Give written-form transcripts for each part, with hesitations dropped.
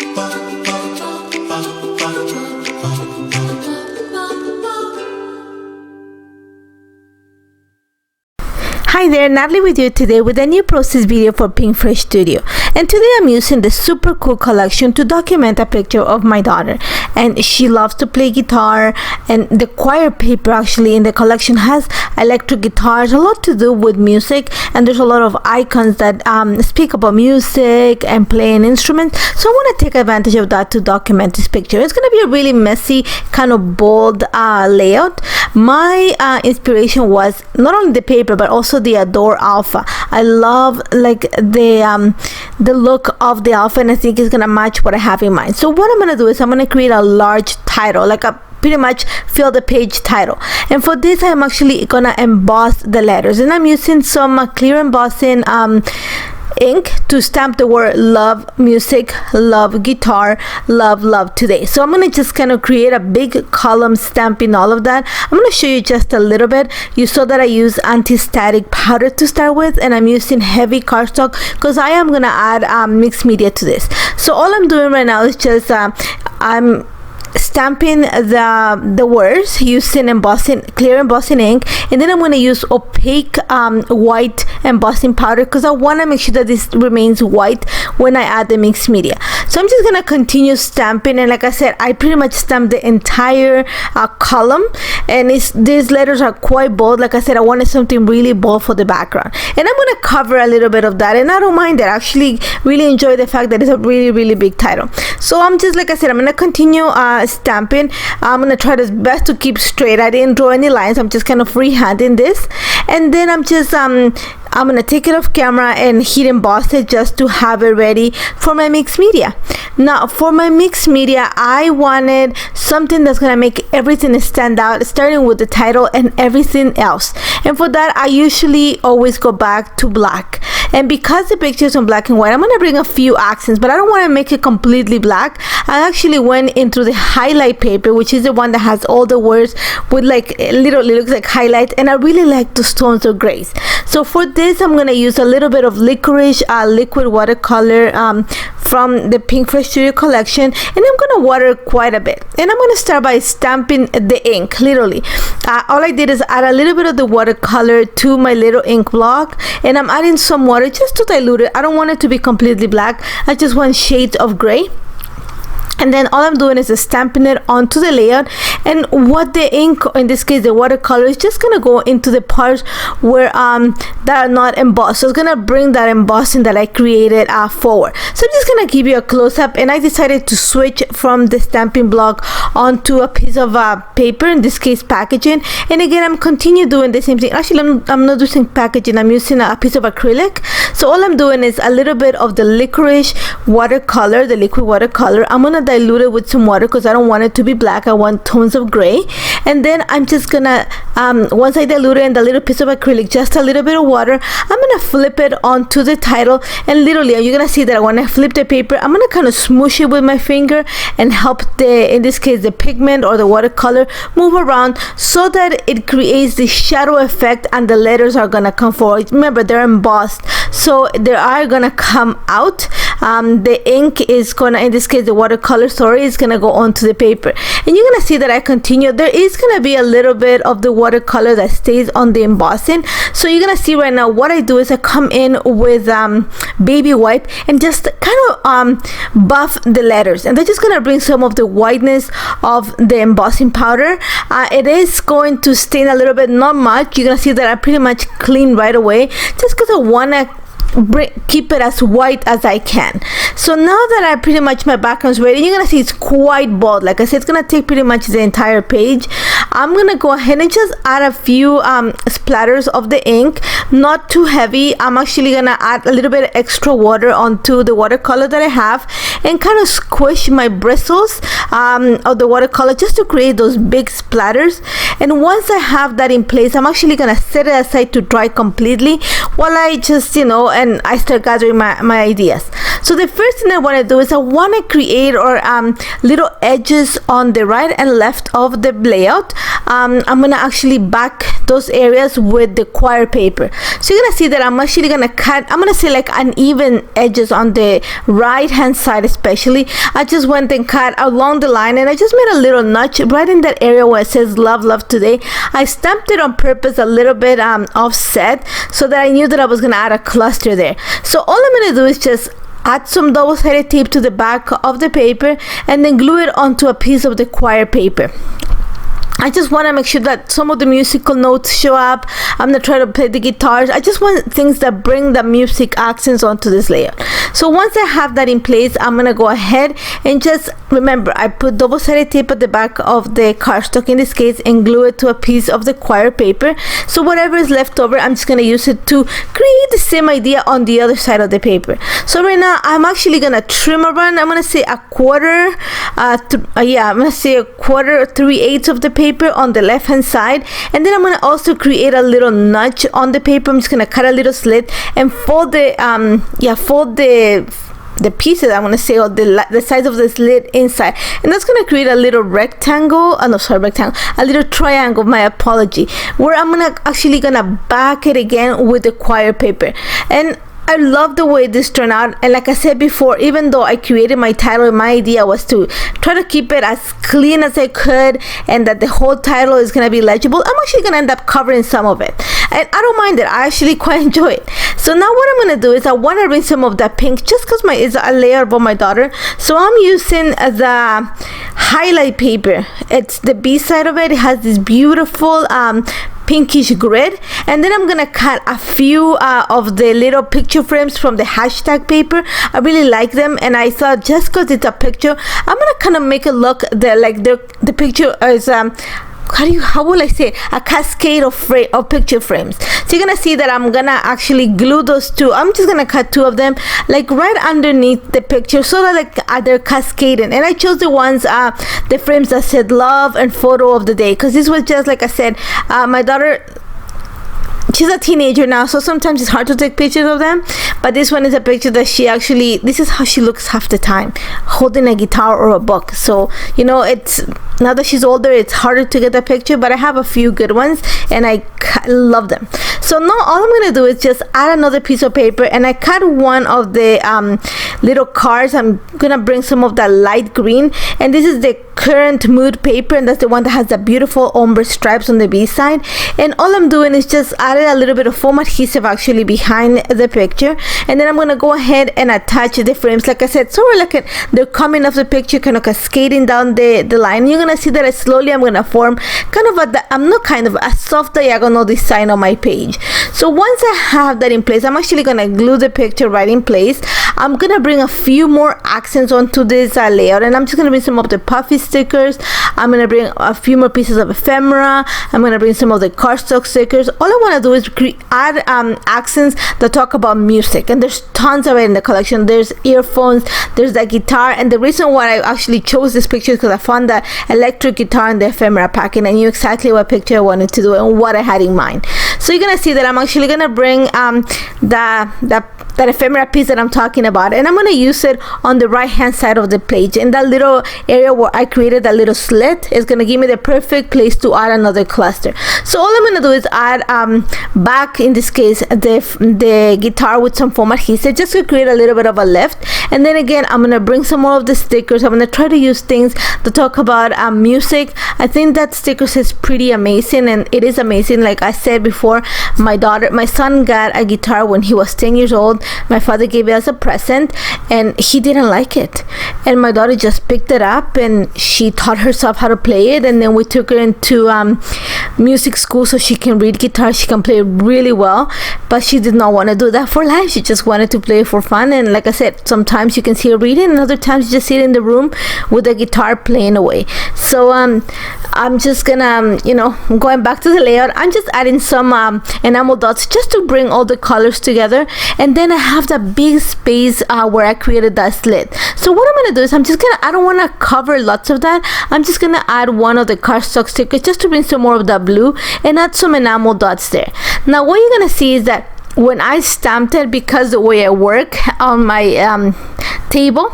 Hi there, Natalie with you today with a new process video for Pinkfresh Studio. And today I'm using the super cool collection to document a picture of my daughter. And she loves to play guitar, and the choir paper actually in the collection has electric guitars, a lot to do with music, and there's a lot of icons that speak about music and playing instruments. So I want to take advantage of that to document this picture. It's going to be a really messy, kind of bold layout. My inspiration was not only the paper but also the Adore Alpha. I love like the look of the alpha, and I think it's gonna match what I have in mind. So what I'm gonna do is I'm gonna create a large title, like a pretty much fill the page title, and for this I'm actually gonna emboss the letters, and I'm using some clear embossing ink to stamp the word love music, love guitar, love today. So I'm gonna just kind of create a big column stamping all of that. I'm gonna show you just a little bit. You saw that I use anti-static powder to start with, and I'm using heavy cardstock because I am gonna add mixed media to this. So all I'm doing right now is just I'm stamping the words using clear embossing ink, and then I'm going to use opaque white embossing powder because I want to make sure that this remains white when I add the mixed media. So I'm just going to continue stamping, and like I said, I pretty much stamped the entire column, and these letters are quite bold. Like I said, I wanted something really bold for the background, and I'm going to cover a little bit of that, and I don't mind that. I actually really enjoy the fact that it's a really big title. So I'm just, like I said, I'm going to continue stamping. I'm gonna try this best to keep straight. I didn't draw any lines. I'm just kind of freehanding this, and then I'm just I'm gonna take it off camera and heat emboss it just to have it ready for my mixed media. Now for my mixed media, I wanted something that's gonna make everything stand out, starting with the title and everything else. And for that, I usually always go back to black. And because the picture is on black and white, I'm gonna bring a few accents, but I don't want to make it completely black. I actually went into the highlight paper, which is the one that has all the words with like literally looks like highlights, and I really like those tones of grays. So for this, I'm gonna use a little bit of Licorice liquid watercolor from the Pinkfresh Studio collection, and I'm gonna water quite a bit. And I'm gonna start by stamping the ink. Literally, all I did is add a little bit of the watercolor to my little ink block, and I'm adding some water just to dilute it. I don't want it to be completely black. I just want shades of gray. And then all I'm doing is stamping it onto the layout, and what the ink, in this case the watercolor, is just gonna go into the parts where that are not embossed. So it's gonna bring that embossing that I created forward. So I'm just gonna give you a close-up, and I decided to switch from the stamping block onto a piece of paper, in this case packaging. And again, I'm continue doing the same thing. Actually, I'm not using packaging, I'm using a piece of acrylic. So all I'm doing is a little bit of the Licorice watercolor, the liquid watercolor. I'm gonna dilute it with some water because I don't want it to be black. I want tones of gray. And then I'm just gonna once I dilute it in the little piece of acrylic, just a little bit of water, I'm gonna flip it onto the title. And literally, you're gonna see that when I flip the paper, I'm gonna kind of smoosh it with my finger and help in this case the pigment or the watercolor move around so that it creates the shadow effect, and the letters are gonna come forward. Remember, they're embossed, so they are gonna come out. The ink is gonna, in this case the watercolor, is gonna go onto the paper, and you're gonna see that I continue. There is gonna be a little bit of the watercolor that stays on the embossing. So you're gonna see right now what I do is I come in with baby wipe and just kind of buff the letters, and they're just gonna bring some of the whiteness of the embossing powder. It is going to stain a little bit, not much. You're gonna see that I pretty much clean right away, just because I wanna keep it as white as I can. So now that I pretty much my background's ready, you're gonna see it's quite bold. Like I said, it's gonna take pretty much the entire page. I'm gonna go ahead and just add a few splatters of the ink, not too heavy. I'm actually gonna add a little bit of extra water onto the watercolor that I have, and kind of squish my bristles of the watercolor just to create those big splatters. And once I have that in place, I'm actually gonna set it aside to dry completely while I just, and I start gathering my ideas. So the first thing I want to do is I want to create little edges on the right and left of the layout. I'm going to actually back those areas with the choir paper. So you're going to see that I'm actually going to cut, I'm going to say like uneven edges on the right hand side especially, I just went and cut along the line, and I just made a little notch right in that area where it says love, love today. I stamped it on purpose a little bit offset, so that I knew that I was gonna add a cluster there. So all I'm gonna do is just add some double-sided tape to the back of the paper and then glue it onto a piece of the choir paper. I just want to make sure that some of the musical notes show up. I'm going to try to play the guitars. I just want things that bring the music accents onto this layout. So once I have that in place, I'm going to go ahead and just remember, I put double-sided tape at the back of the cardstock in this case and glue it to a piece of the choir paper. So whatever is left over, I'm just going to use it to create the same idea on the other side of the paper. So right now, I'm actually going to trim around. I'm going to say a quarter, I'm going to say a quarter, 3/8 of the paper on the left hand side, and then I'm going to also create a little notch on the paper. I'm just going to cut a little slit and fold the pieces, I'm going to say, or the size of the slit inside, and that's going to create a little rectangle, a little triangle, my apology, where I'm actually going to back it again with the choir paper. And I love the way this turned out, and like I said before, even though I created my title, my idea was to try to keep it as clean as I could and that the whole title is going to be legible. I'm actually going to end up covering some of it, and I don't mind it. I actually quite enjoy it. So now what I'm going to do is I want to bring some of that pink, just because it's a layer of my daughter. So I'm using the highlight paper. It's the B side of it. It has this beautiful pinkish grid, and then I'm gonna cut a few of the little picture frames from the hashtag paper. I really like them, and I thought just because it's a picture, I'm gonna kind of make it look like the picture is how will I say, a cascade of picture frames. So you're gonna see that I'm gonna actually glue those two. I'm just gonna cut two of them like right underneath the picture, so that like they're cascading. And I chose the ones, the frames that said love and photo of the day, because this was just, like I said, my daughter, she's a teenager now, so sometimes it's hard to take pictures of them, but this one is a picture that this is how she looks half the time, holding a guitar or a book. So it's, now that she's older, it's harder to get a picture, but I have a few good ones and I love them. So now all I'm gonna do is just add another piece of paper, and I cut one of the little cards. I'm gonna bring some of that light green, and this is the current mood paper, and that's the one that has the beautiful ombre stripes on the B side. And all I'm doing is just added a little bit of foam adhesive actually behind the picture, and then I'm gonna go ahead and attach the frames, like I said, so they're coming off the picture, kind of cascading down the line. You're gonna see that I'm gonna form kind of a soft diagonal design on my page. So once I have that in place, I'm actually gonna glue the picture right in place. I'm gonna bring a few more accents onto this layout, and I'm just gonna bring some of the puffy stickers. I'm gonna bring a few more pieces of ephemera. I'm gonna bring some of the cardstock stickers. All I want to do is add accents that talk about music, and there's tons of it in the collection. There's earphones, there's that guitar, and the reason why I actually chose this picture is because I found that electric guitar in the ephemera pack, and I knew exactly what picture I wanted to do and what I had in mind. So you're gonna see that I'm actually gonna bring that ephemera piece that I'm talking about, and I'm gonna use it on the right hand side of the page, in that little area where I created that little slit. Is gonna give me the perfect place to add another cluster. So all I'm gonna do is add back, in this case, the guitar with some foam adhesive, just to create a little bit of a lift. And then again, I'm gonna bring some more of the stickers. I'm gonna try to use things to talk about music. I think that stickers is pretty amazing, and it is amazing. Like I said before, my son got a guitar when he was 10 years old. My father gave it as a present, and he didn't like it, and my daughter just picked it up and she taught herself how to play it, and then we took her into music school so she can read guitar. She can play it really well, but she did not want to do that for life. She just wanted to play it for fun. And like I said, sometimes you can see her reading, and other times you just sit in the room with the guitar playing away. So I'm just gonna, going back to the layout, I'm just adding some enamel dots just to bring all the colors together. And then I have that big space where I created that slit. So what I'm gonna do is I don't want to cover lots of that. I'm just gonna add one of the cardstock stickers just to bring some more of that blue and add some enamel dots there. Now what you're gonna see is that when I stamped it, because the way I work on my table,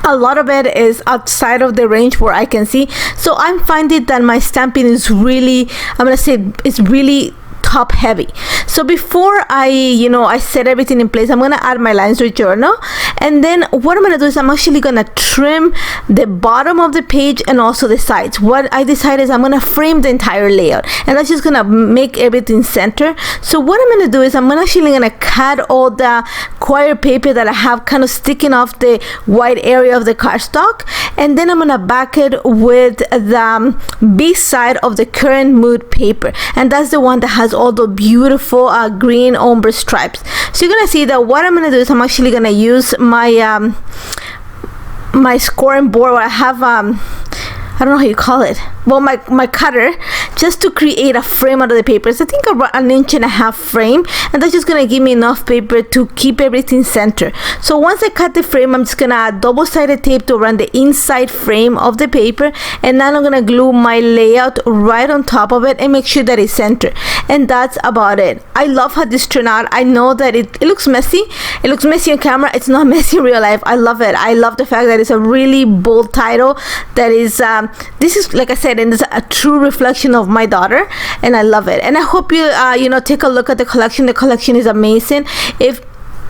a lot of it is outside of the range where I can see. So I'm finding that my stamping is really, I'm gonna say, it's really top heavy. So before I set everything in place, I'm gonna add my lines to journal, and then what I'm gonna do is I'm actually gonna trim the bottom of the page and also the sides. What I decided is I'm gonna frame the entire layout, and that's just gonna make everything center. So what I'm gonna do is I'm actually gonna cut all the coir paper that I have kind of sticking off the white area of the cardstock, and then I'm gonna back it with the B side of the current mood paper, and that's the one that has all the beautiful green ombre stripes. So you're gonna see that what I'm gonna do is I'm actually gonna use my my scoring board where I have I don't know how you call it, well, my cutter, just to create a frame out of the papers. I think about 1.5 inch frame, and that's just gonna give me enough paper to keep everything centered. So once I cut the frame, I'm just gonna add double-sided tape to around the inside frame of the paper, and now I'm gonna glue my layout right on top of it and make sure that it's centered. And that's about it. I love how this turned out. I know that it looks messy. It looks messy on camera. It's not messy in real life. I love it. I love the fact that it's a really bold title that is this is, like I said, and it's a true reflection of my daughter, and I love it. And I hope you take a look at the collection. The collection is amazing.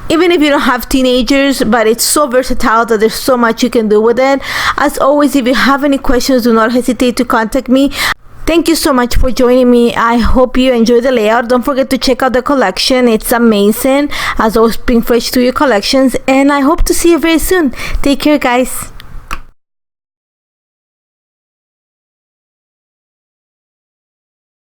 Even if you don't have teenagers, but it's so versatile that there's so much you can do with it. As always, if you have any questions, do not hesitate to contact me. Thank you so much for joining me. I hope you enjoy the layout. Don't forget to check out the collection. It's amazing, as always, Pinkfresh Studio collections, and I hope to see you very soon. Take care, guys.